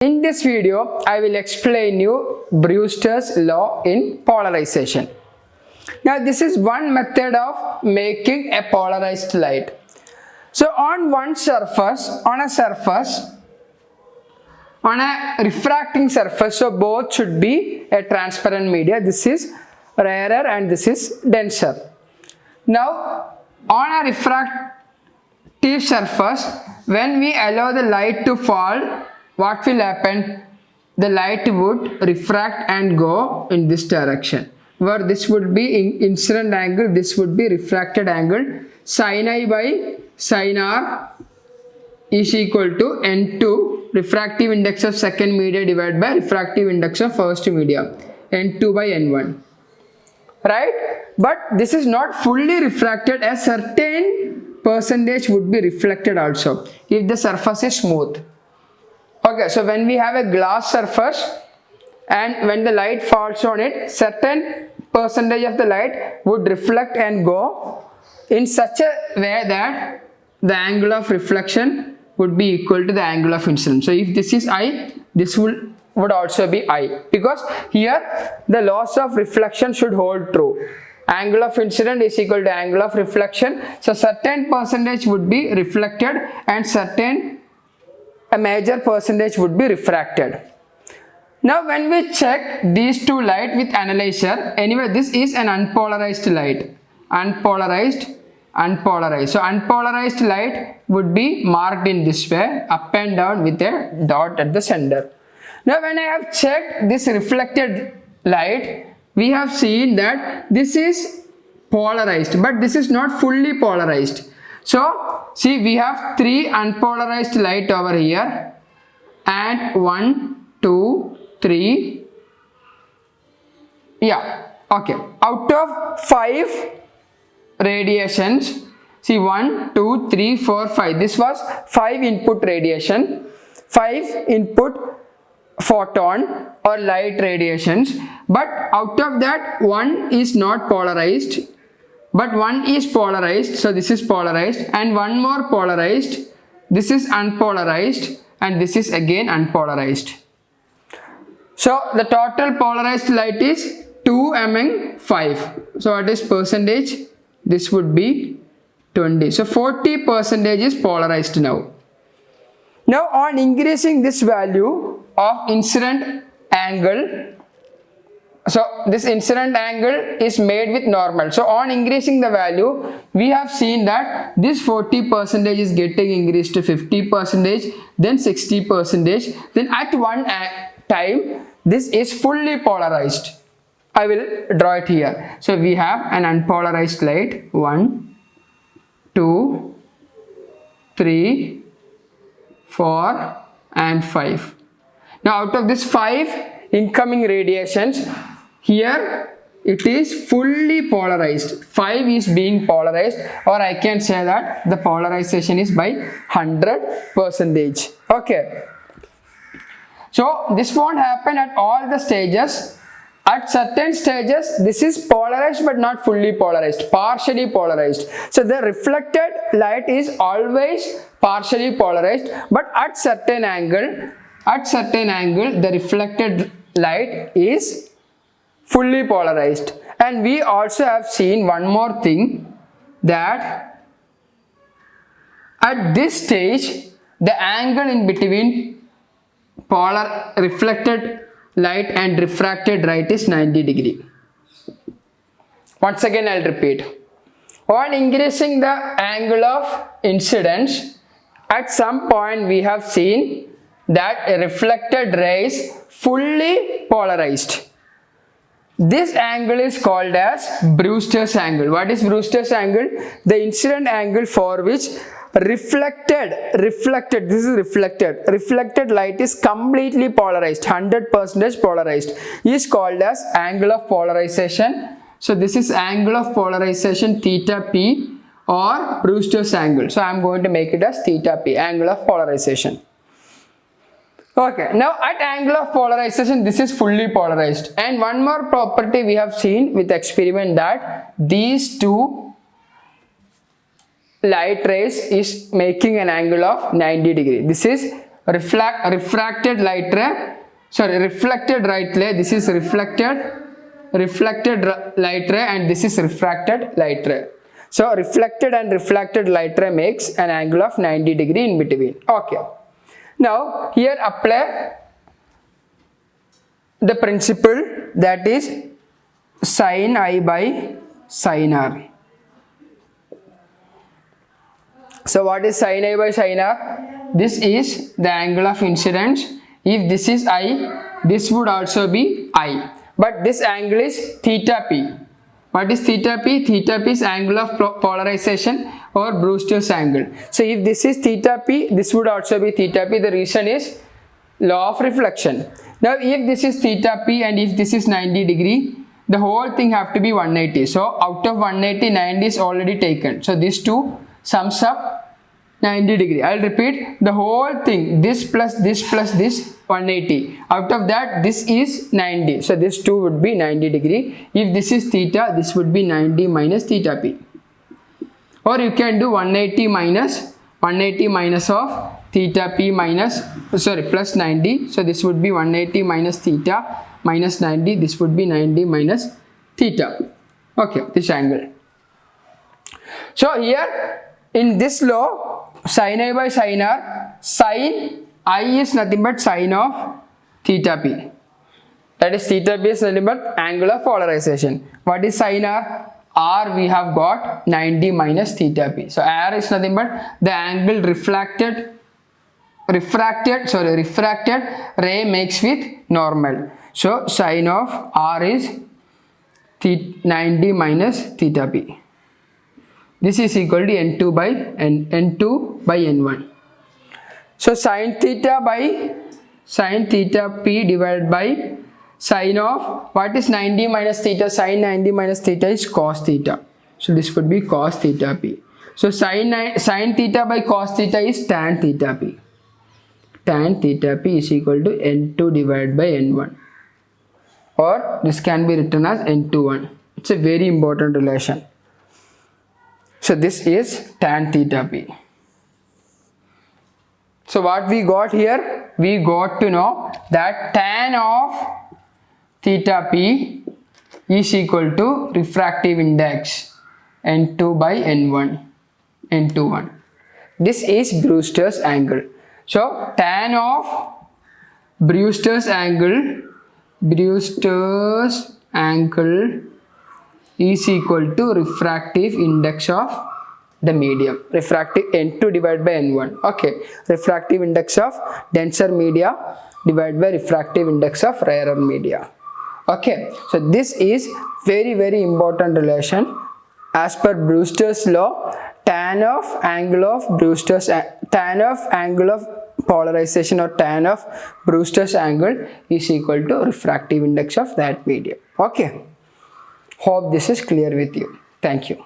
In this video, I will explain you Brewster's law in polarization. Now, this is one method of making a polarized light. So, on a refracting surface, so both should be a transparent media. This is rarer and this is denser. Now, on a refractive surface, when we allow the light to fall, what will happen? The light would refract and go in this direction, where this would be incident angle, this would be refracted angle. Sin I by sin R is equal to N2, refractive index of second media divided by refractive index of first media, N2 by N1. Right? But this is not fully refracted, a certain percentage would be reflected also if the surface is smooth. Okay, so when we have a glass surface and when the light falls on it, certain percentage of the light would reflect and go in such a way that the angle of reflection would be equal to the angle of incidence. So if this is I, this would also be I, because here the laws of reflection should hold true. Angle of incidence is equal to angle of reflection. So certain percentage would be reflected and a major percentage would be refracted. Now when we check these two light with analyzer, anyway this is an unpolarized light. Unpolarized. So unpolarized light would be marked in this way, up and down with a dot at the center. Now when I have checked this reflected light, we have seen that this is polarized, but this is not fully polarized. So see, we have three unpolarized light over here, and 1, 2, 3. Yeah, okay. Out of 5 radiations, see 1, 2, 3, 4, 5. This was 5 input radiation, 5 input photon or light radiations. But out of that, 1 is not polarized. But one is polarized, so this is polarized, and one more polarized, this is unpolarized, and this is again unpolarized. So the total polarized light is 2 among 5. So what is percentage? This would be 20. So 40% is polarized now. Now on increasing this value of incident angle, so this incident angle is made with normal. So on increasing the value, we have seen that this 40% is getting increased to 50%, then 60%. Then at one time, this is fully polarized. I will draw it here. So we have an unpolarized light, 1, 2, 3, 4, and 5. Now out of this 5 incoming radiations, here it is fully polarized. 5 is being polarized, or I can say that the polarization is by 100%. Okay. So this won't happen at all the stages. At certain stages, this is polarized but not fully polarized, partially polarized. So the reflected light is always partially polarized, but at certain angle, the reflected light is fully polarized. And we also have seen one more thing, that at this stage the angle in between reflected light and refracted light is 90 degree. Once again I'll repeat. On increasing the angle of incidence, at some point we have seen that a reflected ray is fully polarized. This angle is called as Brewster's angle. What is Brewster's angle? The incident angle for which reflected light is completely polarized, 100% polarized, is called as angle of polarization. So this is angle of polarization theta p, or Brewster's angle. So I am going to make it as theta p, angle of polarization. Okay, now at angle of polarization, this is fully polarized. And one more property we have seen with experiment, that these two light rays is making an angle of 90 degree. This is refracted light ray, reflected light ray, this is reflected light ray, and this is refracted light ray. So reflected and refracted light ray makes an angle of 90 degree in between. Okay. Now here apply the principle, that is sin I by sin R. So what is sin I by sin R? This is the angle of incidence. If this is I, this would also be I. But this angle is theta p. What is theta p? Theta p is angle of polarization or Brewster's angle. So if this is theta p, this would also be theta p. The reason is law of reflection. Now if this is theta p and if this is 90 degree, the whole thing have to be 180. So out of 180, 90 is already taken. So these two sums up 90 degree. I'll repeat the whole thing, this plus this 180. Out of that, this is 90. So this 2 would be 90 degree. If this is theta, this would be 90 minus theta p. Or you can do 180 minus of theta p minus, plus 90. So this would be 180 minus theta minus 90. This would be 90 minus theta. Okay, this angle. So here in this law, sin I by sin R, sin I is nothing but sin of theta p. That is theta p is nothing but angle of polarization. What is sin R? R we have got 90 minus theta p. So R is nothing but the angle refracted ray makes with normal. So sin of R is 90 minus theta p. This is equal to N2 by N1. So sin theta p divided by sin of, what is 90 minus theta? Sin 90 minus theta is cos theta. So this would be cos theta p. So sin theta by cos theta is tan theta p. Tan theta p is equal to N2 divided by N1. Or this can be written as N21. It's a very important relation. So this is tan theta p. So what we got here? We got to know that tan of theta p is equal to refractive index N2 by N1, N21. This is Brewster's angle. So tan of Brewster's angle is equal to refractive index of the medium, refractive N2 divided by N1. Okay, refractive index of denser media divided by refractive index of rarer media. Okay, so this is very important relation. As per Brewster's law, tan of angle of polarization or tan of Brewster's angle is equal to refractive index of that medium. Okay. Hope this is clear with you. Thank you.